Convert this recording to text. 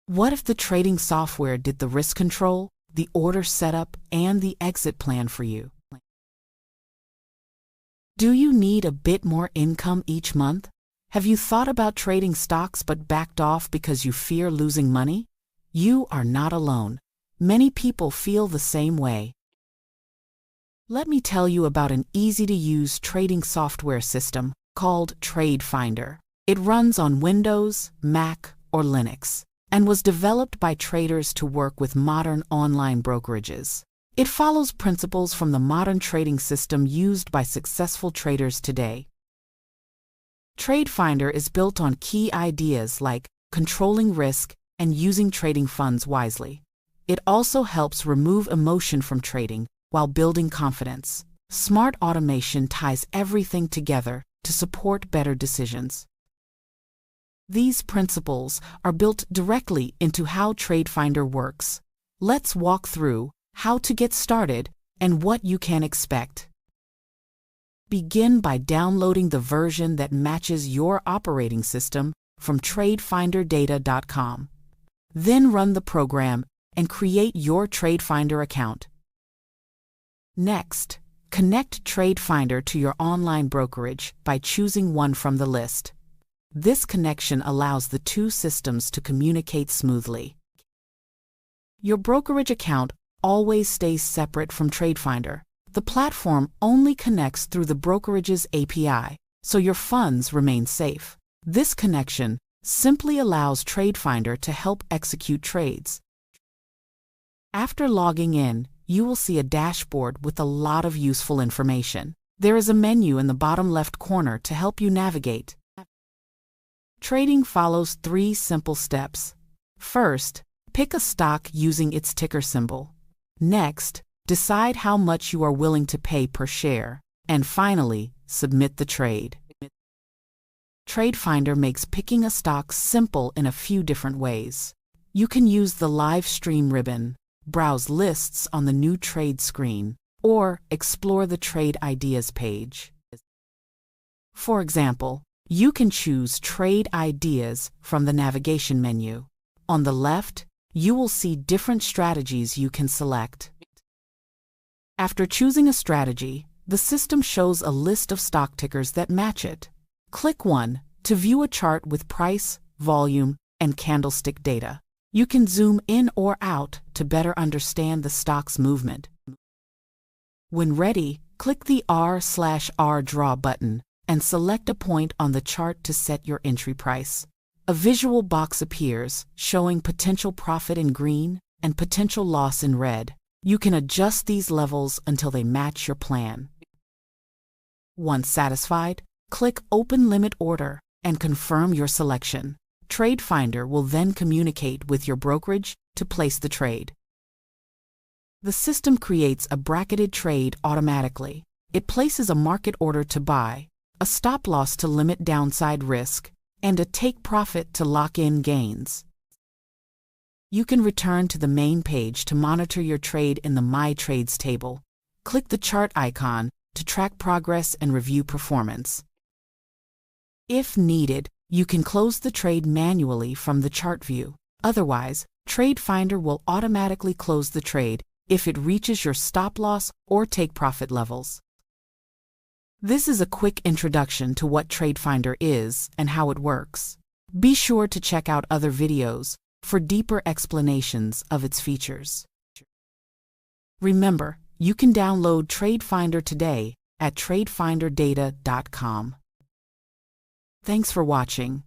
What if the trading software did the risk control, the order setup, and the exit plan for you? Do you need a bit more income each month? Have you thought about trading stocks but backed off because you fear losing money? You are not alone. Many people feel the same way. Let me tell you about an easy-to-use trading software system called TradeFinder. It runs on Windows, Mac, or Linux, and was developed by traders to work with modern online brokerages. It follows principles from the modern trading system used by successful traders today. TradeFinder is built on key ideas like controlling risk and using trading funds wisely. It also helps remove emotion from trading while building confidence. Smart automation ties everything together to support better decisions. These principles are built directly into HowTradeFinder works. Let's walk through how to get started and what you can expect. Begin by downloading the version that matches your operating system from TradeFinderData.com. Then run the program and create your TradeFinder account. Next, connect TradeFinder to your online brokerage by choosing one from the list. This connection allows the two systems to communicate smoothly. Your brokerage account always stays separate from TradeFinder. The platform only connects through the brokerage's API, so your funds remain safe. This connection simply allows TradeFinder to help execute trades. After logging in, you will see a dashboard with a lot of useful information. There is a menu in the bottom left corner to help you navigate. Trading follows 3 simple steps. First, pick a stock using its ticker symbol. Next, decide how much you are willing to pay per share. And finally, submit the trade. TradeFinder makes picking a stock simple in a few different ways. You can use the live stream ribbon, browse lists on the new trade screen, or explore the trade ideas page. For example, you can choose trade ideas from the navigation menu. On the left, you will see different strategies you can select. After choosing a strategy, the system shows a list of stock tickers that match it. Click one to view a chart with price, volume, and candlestick data. You can zoom in or out to better understand the stock's movement. When ready, click the R/R draw button and select a point on the chart to set your entry price. A visual box appears showing potential profit in green and potential loss in red. You can adjust these levels until they match your plan. Once satisfied, click Open Limit Order and confirm your selection. TradeFinder will then communicate with your brokerage to place the trade. The system creates a bracketed trade automatically. It places a market order to buy, a stop loss to limit downside risk, and a take profit to lock in gains. You can return to the main page to monitor your trade in the My Trades table. Click the chart icon to track progress and review performance. If needed, you can close the trade manually from the chart view. Otherwise, TradeFinder will automatically close the trade if it reaches your stop loss or take profit levels. This is a quick introduction to what TradeFinder is and how it works. Be sure to check out other videos for deeper explanations of its features. Remember, you can download TradeFinder today at TradeFinderData.com. Thanks for watching.